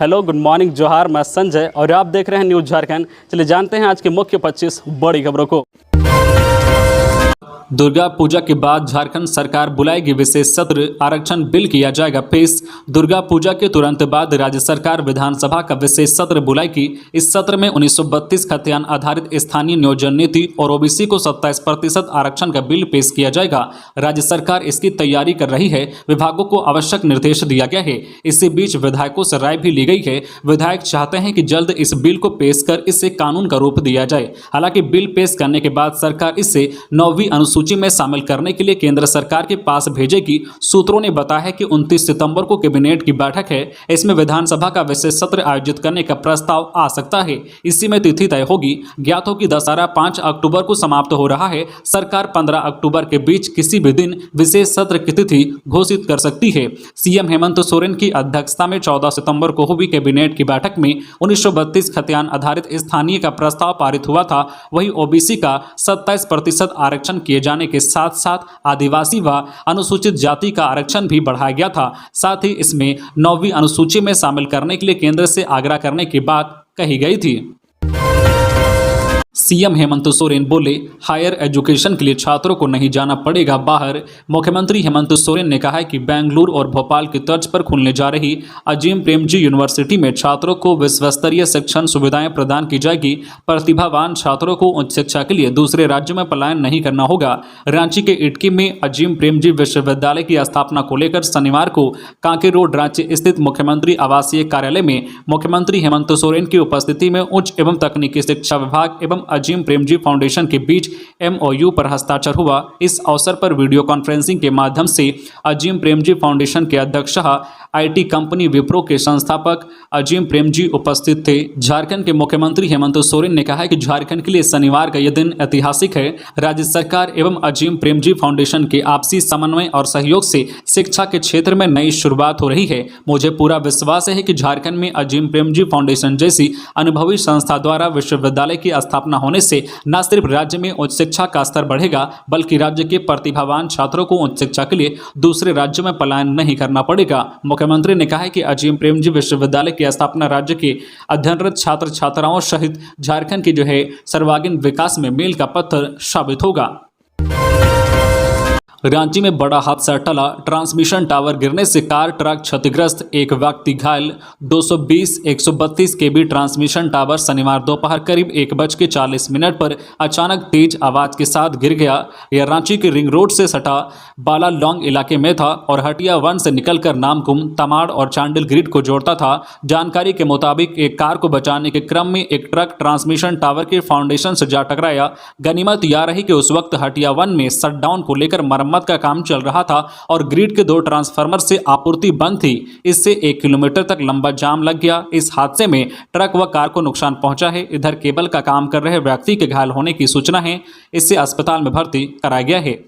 Hello, good morning, जोहार। मैं संजय और आप देख रहे हैं न्यूज़ झारखंड। चलिए जानते हैं आज के मुख्य 25 बड़ी खबरों को। दुर्गा पूजा के बाद झारखंड सरकार बुलाएगी विशेष सत्र, आरक्षण बिल किया जाएगा पेश। दुर्गा पूजा के तुरंत बाद राज्य सरकार विधानसभा का विशेष सत्र बुलाएगी। इस सत्र में 1932 खतियान आधारित स्थानीय नियोजन नीति और ओबीसी को 27% आरक्षण का बिल पेश किया जाएगा। राज्य सरकार इसकी तैयारी कर रही है। विभागों को आवश्यक निर्देश दिया गया है। इसी बीच विधायकों से राय भी ली गई है। विधायक चाहते हैं कि जल्द इस बिल को पेश कर इसे कानून का रूप दिया जाए। हालांकि बिल पेश करने के बाद सरकार इसे 9वीं अनुसूची में शामिल करने के लिए केंद्र सरकार के पास भेजेगी। सूत्रों ने बताया है कि 29 सितंबर को कैबिनेट की बैठक है। इसमें विधानसभा का विशेष सत्र आयोजित करने का प्रस्ताव आ सकता है। इसी में तिथि तय होगी। ज्ञात हो कि दशहरा 5 अक्टूबर को समाप्त हो रहा है। सरकार 15 अक्टूबर के बीच किसी भी दिन विशेष सत्र की तिथि घोषित कर सकती है। सीएम हेमंत सोरेन की अध्यक्षता में 14 सितंबर को हुई कैबिनेट की बैठक में 1932 खतियान आधारित स्थानीय का प्रस्ताव पारित हुआ था। वहीं ओबीसी का 27% आरक्षण किए जाने के साथ साथ आदिवासी व अनुसूचित जाति का आरक्षण भी बढ़ाया गया था। साथ ही इसमें 9वीं अनुसूची में शामिल करने के लिए केंद्र से आग्रह करने की बात कही गई थी। सीएम हेमंत सोरेन बोले, हायर एजुकेशन के लिए छात्रों को नहीं जाना पड़ेगा बाहर। मुख्यमंत्री हेमंत सोरेन ने कहा है कि बेंगलुरु और भोपाल की तर्ज पर खुलने जा रही अजीम प्रेमजी यूनिवर्सिटी में छात्रों को विश्वस्तरीय शिक्षण सुविधाएं प्रदान की जाएगी। प्रतिभावान छात्रों को उच्च शिक्षा के लिए दूसरे राज्यों में पलायन नहीं करना होगा। रांची के इटकी में अजीम प्रेमजी विश्वविद्यालय की स्थापना को लेकर शनिवार को कांके रोड रांची स्थित मुख्यमंत्री आवासीय कार्यालय में मुख्यमंत्री हेमंत सोरेन की उपस्थिति में उच्च एवं तकनीकी शिक्षा विभाग एवं अजीम प्रेमजी फाउंडेशन के बीच MOU पर हस्ताक्षर हुआ। इस अवसर पर वीडियो कॉन्फ्रेंसिंग के माध्यम से अजीम प्रेमजी फाउंडेशन के अध्यक्ष IT कंपनी विप्रो के संस्थापक अजीम प्रेमजी उपस्थित थे। झारखंड के मुख्यमंत्री हेमंत सोरेन ने कहा है कि झारखंड के लिए शनिवार का यह दिन ऐतिहासिक है। राज्य सरकार एवं अजीम प्रेमजी फाउंडेशन के आपसी समन्वय और सहयोग से शिक्षा के क्षेत्र में नई शुरुआत हो रही है। मुझे पूरा विश्वास है कि झारखंड में अजीम प्रेमजी फाउंडेशन जैसी अनुभवी संस्था द्वारा विश्वविद्यालय की स्थापना होने से न सिर्फ राज्य में उच्च शिक्षा का स्तर बढ़ेगा, बल्कि राज्य के प्रतिभावान छात्रों को उच्च शिक्षा के लिए दूसरे राज्यों में पलायन नहीं करना पड़ेगा। मुख्यमंत्री ने कहा है कि अजीम प्रेमजी विश्वविद्यालय की स्थापना राज्य के अध्ययनरत छात्र छात्राओं सहित झारखंड के सर्वांगीण विकास में मील का पत्थर साबित होगा। रांची में बड़ा हादसा टला। ट्रांसमिशन टावर गिरने से कार ट्रक क्षतिग्रस्त, एक व्यक्ति घायल। 220/132 kV ट्रांसमिशन टावर शनिवार दोपहर करीब 1:40 पर अचानक तेज आवाज के साथ गिर गया। यह रांची के रिंग रोड से सटा बाला लॉन्ग इलाके में था और हटिया 1 से निकलकर नामकुम, तमाड़ और चांडिल ग्रिड को जोड़ता था। जानकारी के मुताबिक एक कार को बचाने के क्रम में एक ट्रक ट्रांसमिशन टावर के फाउंडेशन से जा टकराया। गनीमत यह रही कि उस वक्त हटिया 1 में शटडाउन को लेकर मरम्मत का काम चल रहा था और ग्रिड के 2 ट्रांसफार्मर से आपूर्ति बंद थी। इससे 1 किलोमीटर तक लंबा जाम लग गया। इस हादसे में ट्रक व कार को नुकसान पहुंचा है। इधर केबल का काम कर रहे व्यक्ति के घायल होने की सूचना है। इससे अस्पताल में भर्ती कराया गया है।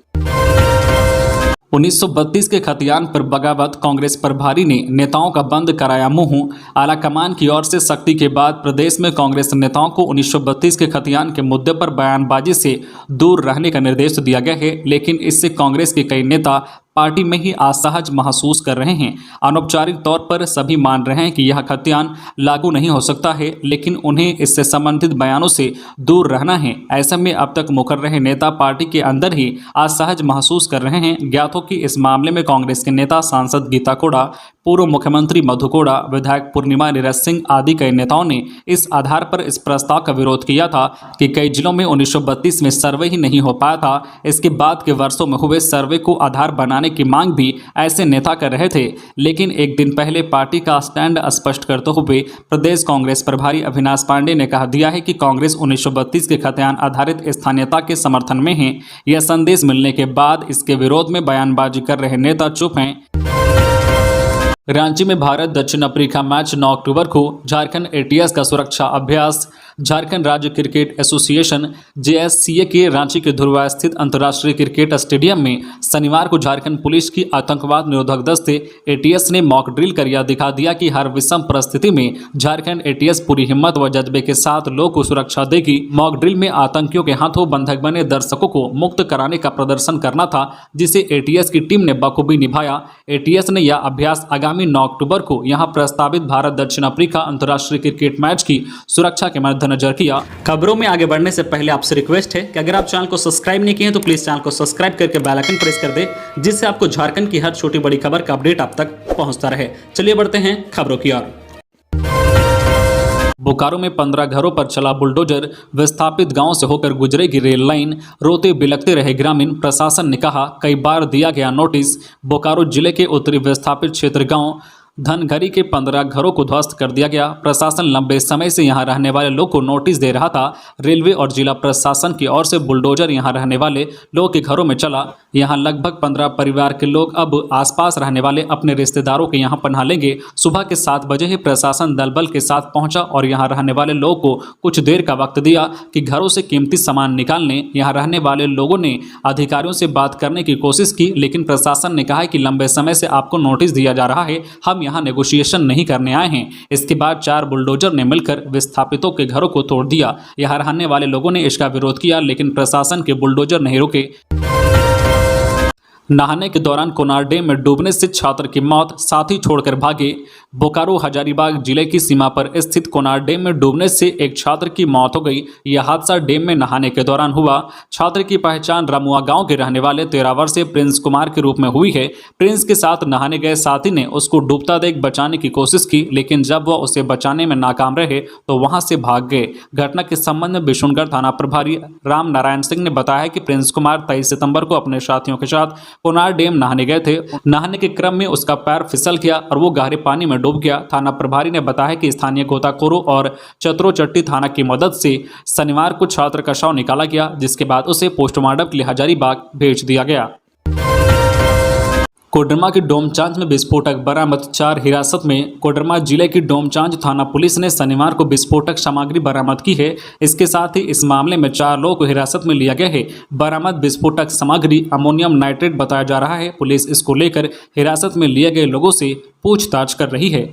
1932 के खतियान पर बगावत, कांग्रेस प्रभारी ने नेताओं का बंद कराया मुंह। आलाकमान की ओर से सख्ती के बाद प्रदेश में कांग्रेस नेताओं को 1932 के खतियान के मुद्दे पर बयानबाजी से दूर रहने का निर्देश दिया गया है, लेकिन इससे कांग्रेस के कई नेता पार्टी में ही असहज महसूस कर रहे हैं। अनौपचारिक तौर पर सभी मान रहे हैं कि यह खतियान लागू नहीं हो सकता है, लेकिन उन्हें इससे संबंधित बयानों से दूर रहना है। ऐसे में अब तक मुकर रहे नेता पार्टी के अंदर ही असहज महसूस कर रहे हैं। ज्ञात हो कि इस मामले में कांग्रेस के नेता सांसद गीता कोड़ा, पूर्व मुख्यमंत्री मधु कोड़ा, विधायक पूर्णिमा नीरज सिंह आदि कई नेताओं ने इस आधार पर इस प्रस्ताव का विरोध किया था कि कई जिलों में 1932 में सर्वे ही नहीं हो पाया था। इसके बाद के वर्षों में हुए सर्वे को आधार बनाने की मांग भी ऐसे नेता कर रहे थे, लेकिन एक दिन पहले पार्टी का स्टैंड स्पष्ट करते हुए प्रदेश कांग्रेस प्रभारी अविनाश पांडे ने कहा दिया है कि कांग्रेस 1932 के खतियान आधारित स्थानीयता के समर्थन में है। यह संदेश मिलने के बाद इसके विरोध में बयानबाजी कर रहे नेता चुप हैं। रांची में भारत दक्षिण अफ्रीका मैच 9 अक्टूबर को। झारखंड ATS का सुरक्षा अभ्यास। झारखंड राज्य क्रिकेट एसोसिएशन JSCA के रांची के ध्रुवा स्थित अंतर्राष्ट्रीय क्रिकेट स्टेडियम में शनिवार को झारखंड पुलिस की आतंकवाद निरोधक दस्ते ATS ने मॉक ड्रिल कर यह दिखा दिया कि हर विषम परिस्थिति में झारखंड ATS पूरी हिम्मत व जज्बे के साथ लोगों को सुरक्षा देगी। मॉक ड्रिल में आतंकियों के हाथों बंधक बने दर्शकों को मुक्त कराने का प्रदर्शन करना था, जिसे ATS की टीम ने बखूबी निभाया। ATS ने यह अभ्यास आगामी 9 अक्टूबर को यहां प्रस्तावित भारत दक्षिण अफ्रीका अंतर्राष्ट्रीय क्रिकेट मैच की सुरक्षा के मद्देनजर किया। खबरों में आगे बढ़ने से पहले आपसे रिक्वेस्ट है कि अगर आप चैनल को सब्सक्राइब नहीं किए हैं तो प्लीज चैनल को सब्सक्राइब करके बेल आइकन प्रेस कर दे, जिससे आपको झारखंड की हर छोटी बड़ी खबर का अपडेट आप तक पहुंचता रहे। चलिए बढ़ते हैं खबरों की ओर। बोकारो में 15 घरों पर चला बुलडोजर, विस्थापित गांव से होकर गुजरेगी रेल लाइन, रोते बिलखते रहे ग्रामीण। प्रशासन ने कहा, कई बार दिया गया नोटिस। बोकारो जिले के उत्तरी विस्थापित क्षेत्र गांव धनघरी के 15 घरों को ध्वस्त कर दिया गया। प्रशासन लंबे समय से यहां रहने वाले लोग को नोटिस दे रहा था। रेलवे और जिला प्रशासन की ओर से बुलडोजर यहां रहने वाले लोगों के घरों में चला। यहां लगभग 15 परिवार के लोग अब आसपास रहने वाले अपने रिश्तेदारों के यहां पनाह लेंगे। सुबह के 7 बजे ही प्रशासन दल बल के साथ पहुंचा और यहां रहने वाले लोगों को कुछ देर का वक्त दिया कि घरों से कीमती सामान निकालने। यहां रहने वाले लोगों ने अधिकारियों से बात करने की कोशिश की, लेकिन प्रशासन ने कहा है कि लंबे समय से आपको नोटिस दिया जा रहा है, हम यहां नेगोशिएशन नहीं करने आए हैं। इसके बाद 4 बुलडोजर ने मिलकर विस्थापितों के घरों को तोड़ दिया। यहां रहने वाले लोगों ने इसका विरोध किया, लेकिन प्रशासन के बुलडोजर नहीं रुके। नहाने के दौरान कोनार डैम में डूबने से छात्र की मौत, साथी छोड़कर भागे। बोकारो हजारीबाग जिले की सीमा पर स्थित कोनार डैम में डूबने से एक छात्र की मौत हो गई। यह हादसा डैम में नहाने के दौरान हुआ। छात्र की पहचान रमुआ गांव के रहने वाले 13 वर्षीय प्रिंस कुमार के रूप में हुई है। प्रिंस के साथ नहाने गए साथी ने उसको डूबता देख बचाने की कोशिश की, लेकिन जब वह उसे बचाने में नाकाम रहे तो वहां से भाग गए। घटना के संबंध में बिशुनगढ़ थाना प्रभारी राम नारायण सिंह ने बताया कि प्रिंस कुमार 23 सितंबर को अपने साथियों के साथ कोनार डैम नहाने गए थे। नहाने के क्रम में उसका पैर फिसल गया और वो गहरे पानी में डूब गया। थाना प्रभारी ने बताया कि स्थानीय गोताखोरों और चतरोचट्टी थाना की मदद से शनिवार को छात्र का शव निकाला गया, जिसके बाद उसे पोस्टमार्टम के लिए हजारीबाग भेज दिया गया। कोडरमा के डोमचांच में विस्फोटक बरामद, 4 हिरासत में। कोडरमा जिले की डोमचांच थाना पुलिस ने शनिवार को विस्फोटक सामग्री बरामद की है। इसके साथ ही इस मामले में 4 लोगों को हिरासत में लिया गया है। बरामद विस्फोटक सामग्री अमोनियम नाइट्रेट बताया जा रहा है। पुलिस इसको लेकर हिरासत में लिए गए लोगों से पूछताछ कर रही है।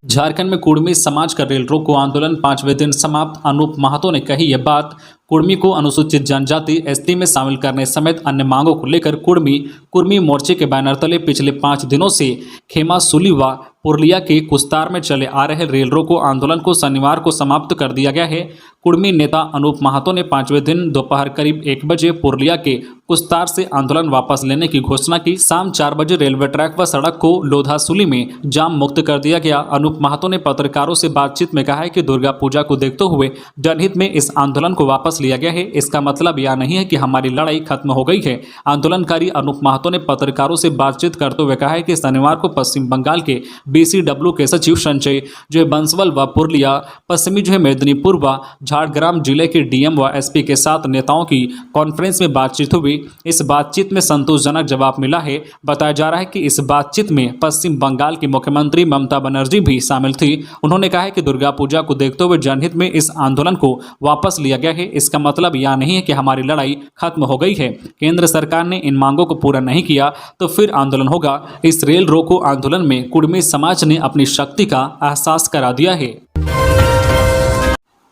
झारखंड में कुर्मी समाज का रेल रोको आंदोलन 5वें दिन समाप्त। अनूप महतो ने कही यह बात। कुर्मी को अनुसूचित जनजाति ST में शामिल करने समेत अन्य मांगों को लेकर कुर्मी मोर्चे के बैनर तले पिछले 5 दिनों से खेमासुली व पुरलिया के कुस्तार में चले आ रहे रेल रोको आंदोलन को शनिवार को समाप्त कर दिया गया है। कुर्मी नेता अनूप महतो ने 5वें दिन दोपहर करीब 1 बजे पुरलिया के कुस्तार से आंदोलन वापस लेने की घोषणा की। शाम 4 बजे रेलवे ट्रैक व सड़क को लोधासुली में जाम मुक्त कर दिया गया। अनूप महतो ने पत्रकारों से बातचीत में कहा है कि दुर्गा पूजा को देखते हुए जनहित में इस आंदोलन को वापस लिया गया है। इसका मतलब यह नहीं है कि हमारी लड़ाई खत्म हो गई है। आंदोलनकारी अनूप महतो ने पत्रकारों से बातचीत करते हुए कहा है कि शनिवार को पश्चिम बंगाल के BCW के सचिव संजय जो है बंसवाल व पुरलिया, पश्चिमी जो है मेदिनीपुर व झारग्राम जिले के DM व SP के साथ नेताओं की कॉन्फ्रेंस में बातचीत हुई। इस बातचीत में संतोषजनक जवाब मिला है। बताया जा रहा है कि इस बातचीत में पश्चिम बंगाल की मुख्यमंत्री ममता बनर्जी भी शामिल थी। उन्होंने कहा है कि दुर्गा पूजा को देखते हुए जनहित में इस आंदोलन को वापस लिया गया है। इसका मतलब यह नहीं है कि हमारी लड़ाई खत्म हो गई है। केंद्र सरकार ने इन मांगों को पूरा नहीं किया तो फिर आंदोलन होगा। इस रेल रोको आंदोलन में कुर्मी समाज ने अपनी शक्ति का एहसास करा दिया है।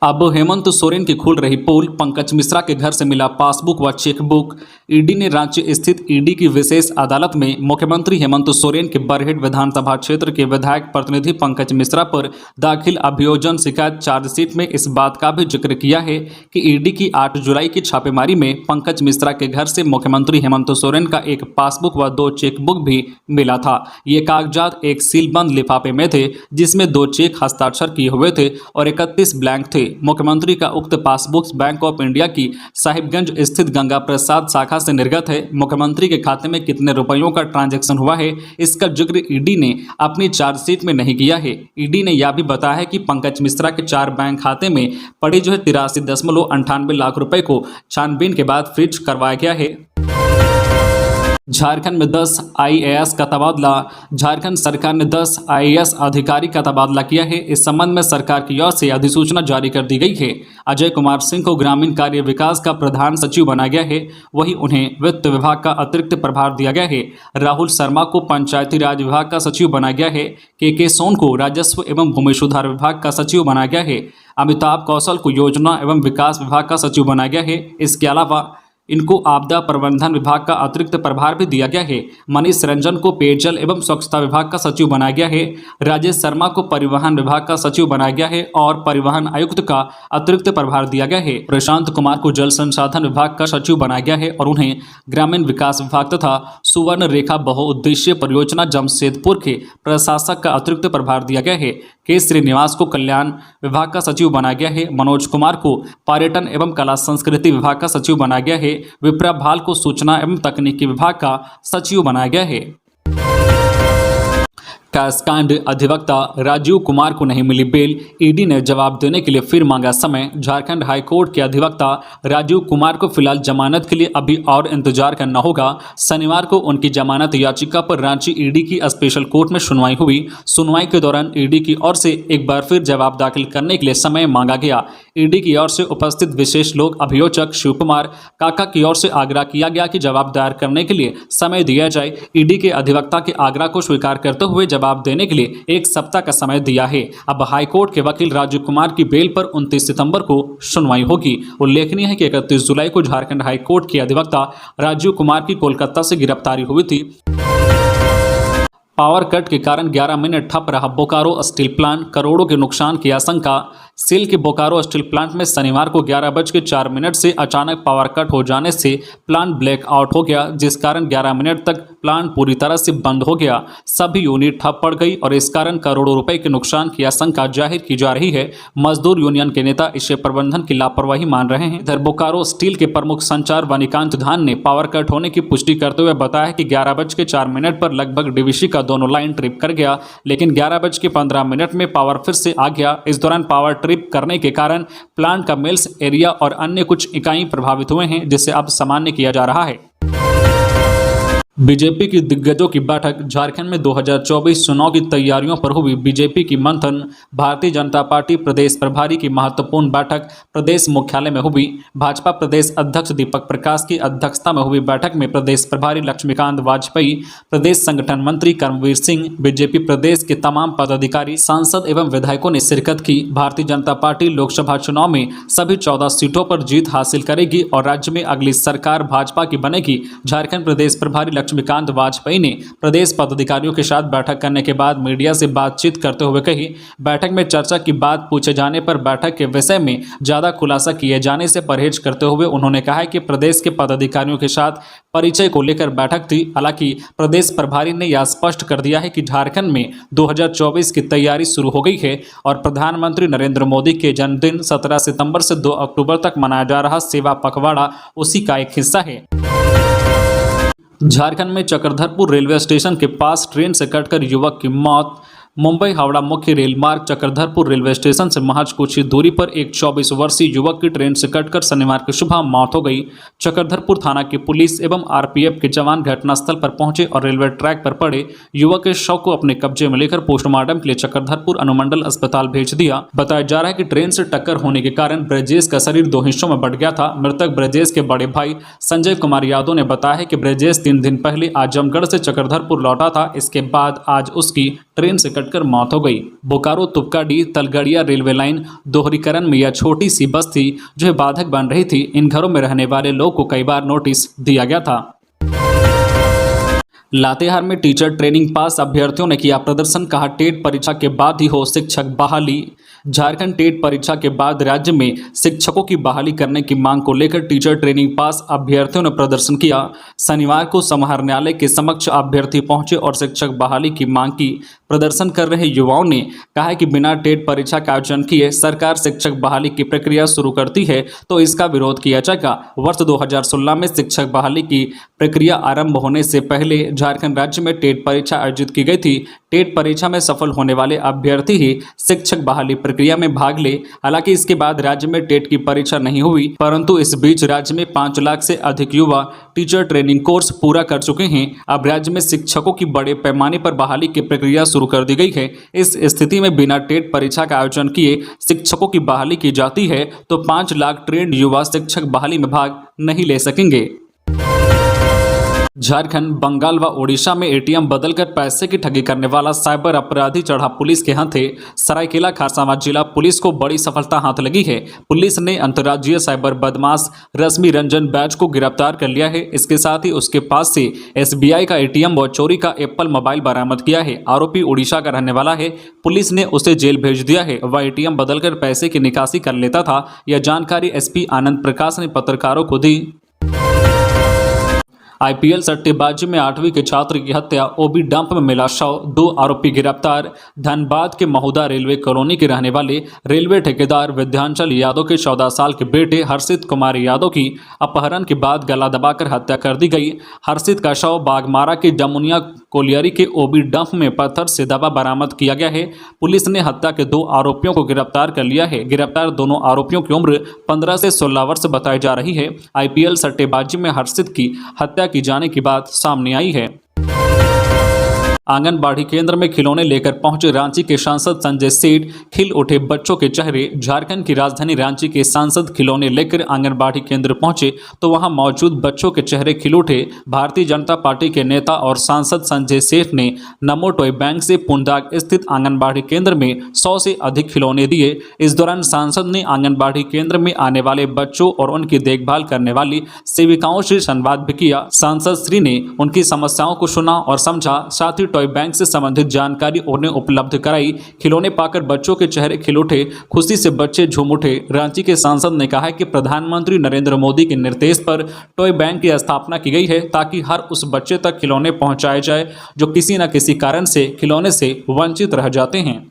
अब हेमंत सोरेन की खुल रही पोल, पंकज मिश्रा के घर से मिला पासबुक व चेकबुक। ईडी ने रांची स्थित ईडी की विशेष अदालत में मुख्यमंत्री हेमंत सोरेन के बरहेट विधानसभा क्षेत्र के विधायक प्रतिनिधि पंकज मिश्रा पर दाखिल अभियोजन शिकायत चार्जशीट में इस बात का भी जिक्र किया है कि ईडी की 8 जुलाई की छापेमारी में पंकज मिश्रा के घर से मुख्यमंत्री हेमंत सोरेन का एक पासबुक व 2 चेकबुक भी मिला था। ये कागजात एक सीलबंद लिफाफे में थे, जिसमें 2 चेक हस्ताक्षर किए हुए थे और 31 ब्लैंक थे। मुख्यमंत्री का उक्त पासबुक बैंक ऑफ इंडिया की साहिबगंज स्थित गंगा प्रसाद शाखा से निर्गत है। मुख्यमंत्री के खाते में कितने रुपयों का ट्रांजैक्शन हुआ है, इसका जिक्र ईडी ने अपनी चार्जशीट में नहीं किया है। ईडी ने यह भी बताया है कि पंकज मिश्रा के 4 बैंक खाते में पड़े जो है 83.98 लाख रुपए को छानबीन के बाद फ्रीज करवाया गया है। झारखंड में 10 आईएएस का तबादला। झारखंड सरकार ने 10 आईएएस अधिकारी का तबादला किया है। इस संबंध में सरकार की ओर से अधिसूचना जारी कर दी गई है। अजय कुमार सिंह को ग्रामीण कार्य विकास का प्रधान सचिव बनाया गया है। वहीं उन्हें वित्त विभाग का अतिरिक्त प्रभार दिया गया है। राहुल शर्मा को पंचायती राज विभाग का सचिव बनाया गया है। के सोन को राजस्व एवं भूमि सुधार विभाग का सचिव बनाया गया है। अमिताभ कौशल को योजना एवं विकास विभाग का सचिव बनाया गया है। इसके अलावा इनको आपदा प्रबंधन विभाग का अतिरिक्त प्रभार भी दिया गया है। मनीष रंजन को पेयजल एवं स्वच्छता विभाग का सचिव बनाया गया है। राजेश शर्मा को परिवहन विभाग का सचिव बनाया गया है और परिवहन आयुक्त का अतिरिक्त प्रभार दिया गया है। प्रशांत कुमार को जल संसाधन विभाग का सचिव बनाया गया है और उन्हें ग्रामीण विकास विभाग तथा सुवर्ण रेखा बहुउद्देशीय परियोजना जमशेदपुर के प्रशासक का अतिरिक्त प्रभार दिया गया है। के श्रीनिवास को कल्याण विभाग का सचिव बनाया गया है। मनोज कुमार को पर्यटन एवं कला संस्कृति विभाग का सचिव बनाया गया है। विप्रा भाल को सूचना एवं तकनीकी विभाग का सचिव बनाया गया है। कासकांड अधिवक्ता राजीव कुमार को नहीं मिली बेल। ईडी ने जवाब देने के लिए फिर मांगा समय। झारखंड हाईकोर्ट के अधिवक्ता राजीव कुमार को फिलहाल जमानत के लिए अभी और इंतजार करना होगा। शनिवार को उनकी जमानत याचिका पर रांची ईडी की स्पेशल कोर्ट में सुनवाई हुई। सुनवाई के दौरान ईडी की ओर से एक बार फिर जवाब दाखिल करने के लिए समय मांगा गया। ईडी की ओर से उपस्थित विशेष लोक अभियोजक शिव कुमार काका की ओर से आग्रह किया गया कि जवाब दायर करने के लिए समय दिया जाए। ईडी के अधिवक्ता के आग्रह को स्वीकार करते हुए जवाब देने के लिए 1 सप्ताह का समय दिया है। अब हाईकोर्ट के वकील राजीव कुमार की बेल पर 29 सितंबर को सुनवाई होगी। उल्लेखनीय है कि 31 जुलाई को झारखंड हाईकोर्ट के अधिवक्ता राजीव कुमार की कोलकाता से गिरफ्तारी हुई थी। पावर कट के कारण 11 मिनट ठप रहा बोकारो स्टील प्लांट, करोड़ों के नुकसान की आशंका। सेल के बोकारो स्टील प्लांट में शनिवार को 11:04 से अचानक पावर कट हो जाने से प्लांट ब्लैकआउट हो गया, जिस कारण 11 मिनट तक प्लांट पूरी तरह से बंद हो गया। सभी यूनिट ठप पड़ गई और इस कारण करोड़ों रुपए के नुकसान की आशंका जाहिर की जा रही है। मजदूर यूनियन के नेता इसे प्रबंधन की लापरवाही मान रहे हैं। इधर बोकारो स्टील के प्रमुख संचार वनिकांत धान ने पावर कट होने की पुष्टि करते हुए बताया कि 11:04 पर लगभग डीवीसी का दोनों लाइन ट्रिप कर गया, लेकिन 11:15 में पावर फिर से आ गया। इस दौरान पावर ट्रिप करने के कारण प्लांट का मिल्स एरिया और अन्य कुछ इकाई प्रभावित हुए हैं, जिसे अब सामान्य किया जा रहा है। बीजेपी की दिग्गजों की बैठक। झारखंड में 2024 चुनाव की तैयारियों पर हुई बीजेपी की मंथन। भारतीय जनता पार्टी प्रदेश प्रभारी की महत्वपूर्ण बैठक प्रदेश मुख्यालय में हुई। भाजपा प्रदेश अध्यक्ष दीपक प्रकाश की अध्यक्षता में हुई बैठक में प्रदेश प्रभारी लक्ष्मीकांत वाजपेयी, प्रदेश संगठन मंत्री कर्मवीर सिंह, बीजेपी प्रदेश के तमाम पदाधिकारी, सांसद एवं विधायकों ने शिरकत की। भारतीय जनता पार्टी लोकसभा चुनाव में सभी 14 सीटों पर जीत हासिल करेगी और राज्य में अगली सरकार भाजपा की बनेगी। झारखंड प्रदेश प्रभारी लक्ष्मीकांत वाजपेयी ने प्रदेश पदाधिकारियों के साथ बैठक करने के बाद मीडिया से बातचीत करते हुए कही, बैठक में चर्चा की बात पूछे जाने पर बैठक के विषय में ज़्यादा खुलासा किए जाने से परहेज करते हुए उन्होंने कहा कि प्रदेश के पदाधिकारियों के साथ परिचय को लेकर बैठक थी। हालांकि प्रदेश प्रभारी ने यह स्पष्ट कर दिया है कि झारखंड में 2024 की तैयारी शुरू हो गई है और प्रधानमंत्री नरेंद्र मोदी के जन्मदिन 17 सितंबर से 2 अक्टूबर तक मनाया जा रहा सेवा पखवाड़ा उसी का एक हिस्सा है। झारखंड में चक्रधरपुर रेलवे स्टेशन के पास ट्रेन से कटकर युवक की मौत। मुंबई हावड़ा मुख्य रेल मार्ग चक्रधरपुर रेलवे स्टेशन से महज कुछ ही दूरी पर एक 24 वर्षीय युवक की ट्रेन से कटकर शनिवार की सुबह मौत हो गई। चक्रधरपुर थाना की पुलिस एवं आरपीएफ के जवान घटनास्थल पर पहुंचे और रेलवे ट्रैक पर पड़े युवक के शव को अपने कब्जे में लेकर पोस्टमार्टम के लिए चक्रधरपुर अनुमंडल अस्पताल भेज दिया। बताया जा रहा है कि ट्रेन से टक्कर होने के कारण ब्रजेश का शरीर 2 हिस्सों में बंट गया था। मृतक ब्रजेश के बड़े भाई संजय कुमार यादव ने बताया है कि ब्रजेश 3 दिन पहले आजमगढ़ से चक्रधरपुर लौटा था। इसके बाद आज उसकी ट्रेन से कर मौत हो गई। बोकारो तुपकाडी तलगड़िया रेलवे लाइन दोहरीकरण में यह छोटी सी बस थी जो बाधक बन रही थी। इन घरों में रहने वाले लोगों को कई बार नोटिस दिया गया था। लातेहार में टीचर ट्रेनिंग पास अभ्यर्थियों ने किया प्रदर्शन, कहा टेट परीक्षा के बाद ही हो शिक्षक बहाली। झारखंड टेट परीक्षा के बाद राज्य में शिक्षकों की बहाली करने की मांग को लेकर टीचर ट्रेनिंग पास अभ्यर्थियों ने प्रदर्शन किया। शनिवार को समाहरणालय के समक्ष अभ्यर्थी पहुंचे और शिक्षक बहाली की मांग की। प्रदर्शन कर रहे युवाओं ने कहा है कि बिना टेट परीक्षा का आयोजन किए सरकार शिक्षक बहाली की प्रक्रिया शुरू करती है तो इसका विरोध किया जाएगा। वर्ष 2016 में शिक्षक बहाली की प्रक्रिया आरंभ होने से पहले झारखंड राज्य में टेट परीक्षा आयोजित की गई थी। टेट परीक्षा में सफल होने वाले अभ्यर्थी ही शिक्षक बहाली प्रक्रिया में भाग ले। हालांकि इसके बाद राज्य में टेट की परीक्षा नहीं हुई, परंतु इस बीच राज्य में 5 लाख से अधिक युवा टीचर ट्रेनिंग कोर्स पूरा कर चुके हैं। अब राज्य में शिक्षकों की बड़े पैमाने पर बहाली की प्रक्रिया शुरू कर दी गई है। इस स्थिति में बिना टेट परीक्षा का आयोजन किए शिक्षकों की बहाली की जाती है तो 5 लाख ट्रेंड युवा शिक्षक बहाली में भाग नहीं ले सकेंगे। झारखंड, बंगाल व ओडिशा में एटीएम बदलकर पैसे की ठगी करने वाला साइबर अपराधी चढ़ा पुलिस के हाथे। सरायकेला खरसावां जिला पुलिस को बड़ी सफलता हाथ लगी है। पुलिस ने अंतर्राज्यीय साइबर बदमाश रश्मि रंजन बैच को गिरफ्तार कर लिया है। इसके साथ ही उसके पास से एसबीआई का एटीएम व चोरी का एप्पल मोबाइल बरामद किया है। आरोपी उड़ीसा का रहने वाला है। पुलिस ने उसे जेल भेज दिया है। वह एटीएम बदलकर पैसे की निकासी कर लेता था। यह जानकारी एसपी आनंद प्रकाश ने पत्रकारों को दी। आईपीएल सट्टेबाजी में 8वीं के छात्र की हत्या, ओबी डंप में मिला शव, 2 आरोपी गिरफ्तार। धनबाद के महुदा रेलवे कॉलोनी के रहने वाले रेलवे ठेकेदार विद्यांचल यादव के 14 साल के बेटे हर्षित कुमार यादव की अपहरण के बाद गला दबाकर हत्या कर दी गई। हर्षित का शव बागमारा के जमुनिया कोलियरी के ओबी डंप में पत्थर से दबा बरामद किया गया है। पुलिस ने हत्या के 2 आरोपियों को गिरफ्तार कर लिया है। गिरफ्तार दोनों आरोपियों की उम्र 15 से 16 वर्ष बताई जा रही है। आईपीएल सट्टेबाजी में हर्षित की हत्या की जाने की बात सामने आई है। आंगनबाड़ी केंद्र में खिलौने लेकर पहुंचे रांची के सांसद संजय सेठ, खिल उठे बच्चों के चेहरे। झारखंड की राजधानी रांची के सांसद खिलौने लेकर आंगनबाड़ी केंद्र पहुंचे तो वहां मौजूद बच्चों के चेहरे खिल उठे। भारतीय जनता पार्टी के नेता और सांसद संजय सेठ ने नमो टॉय बैंक से पुंडाग स्थित आंगनबाड़ी केंद्र में 100 से अधिक खिलौने दिए। इस दौरान सांसद ने आंगनबाड़ी केंद्र में आने वाले बच्चों और उनकी देखभाल करने वाली सेविकाओं से संवाद भी किया। सांसद श्री ने उनकी समस्याओं को सुना और समझा। साथ ही टॉय बैंक से संबंधित जानकारी उन्हें उपलब्ध कराई। खिलौने पाकर बच्चों के चेहरे खिल उठे, खुशी से बच्चे झूम उठे। रांची के सांसद ने कहा कि प्रधानमंत्री नरेंद्र मोदी के निर्देश पर टॉय बैंक की स्थापना की गई है ताकि हर उस बच्चे तक खिलौने पहुंचाए जाए जो किसी न किसी कारण से खिलौने से वंचित रह जाते हैं।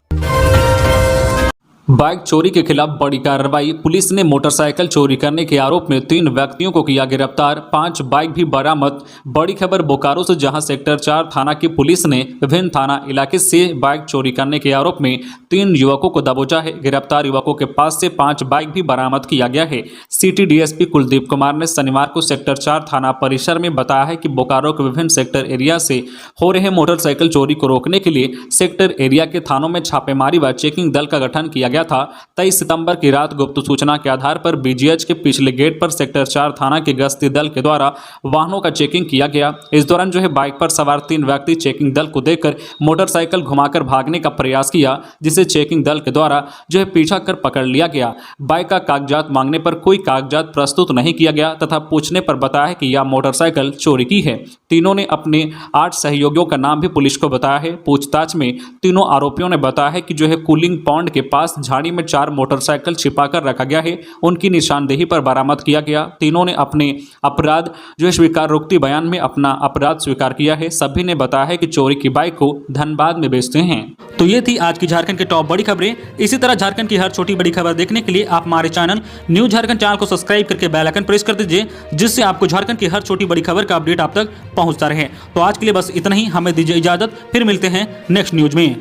बाइक चोरी के खिलाफ बड़ी कार्रवाई। पुलिस ने मोटरसाइकिल चोरी करने के आरोप में 3 व्यक्तियों को किया गिरफ्तार। 5 बाइक भी बरामद। बड़ी खबर बोकारो से, जहां सेक्टर 4 थाना की पुलिस ने विभिन्न थाना इलाके से बाइक चोरी करने के आरोप में 3 युवकों को दबोचा है। गिरफ्तार युवकों के पास से 5 बाइक भी बरामद किया गया है। सिटी डीएसपी कुलदीप कुमार ने शनिवार को सेक्टर 4 थाना परिसर में बताया है कि बोकारो के विभिन्न सेक्टर एरिया से हो रहे मोटरसाइकिल चोरी को रोकने के लिए सेक्टर एरिया के थानों में छापेमारी व चेकिंग दल का गठन किया गया था। 23 सितंबर की रात गुप्त सूचना के आधार पर बीजीएच के पिछले गेट पर सेक्टर 4 थाना के गश्ती दल के द्वारा वाहनों का चेकिंग किया गया। इस दौरान बाइक पर सवार 3 व्यक्ति चेकिंग दल को देखकर मोटरसाइकिल घुमाकर भागने का प्रयास किया, जिसे चेकिंग दल के द्वारा पीछा कर पकड़ लिया गया। बाइक का कागजात मांगने पर कोई कागजात प्रस्तुत नहीं किया गया तथा पूछने पर बताया कि यह मोटरसाइकिल चोरी की है। तीनों ने अपने 8 सहयोगियों का नाम भी पुलिस को बताया है। पूछताछ में तीनों आरोपियों ने बताया है कि कूलिंग पॉन्ड के पास झाड़ी में 4 मोटरसाइकिल छिपाकर रखा गया है। उनकी निशानदेही पर बरामद किया गया। तीनों ने अपने अपराध स्वीकारोक्ति बयान में अपना अपराध स्वीकार किया है। सभी ने बताया है कि चोरी की बाइक को धनबाद में बेचते हैं। तो ये थी आज की झारखंड की टॉप बड़ी खबरें। इसी तरह झारखंड की हर छोटी बड़ी खबर देखने के लिए आप हमारे चैनल न्यूज झारखंड चैनल को सब्सक्राइब करके बेल आइकन प्रेस कर दीजिए, जिससे आपको झारखंड की हर छोटी बड़ी खबर का अपडेट आप तक पहुंचता रहे। तो आज के लिए बस इतना ही। हमें दीजिए इजाजत, फिर मिलते हैं नेक्स्ट न्यूज में।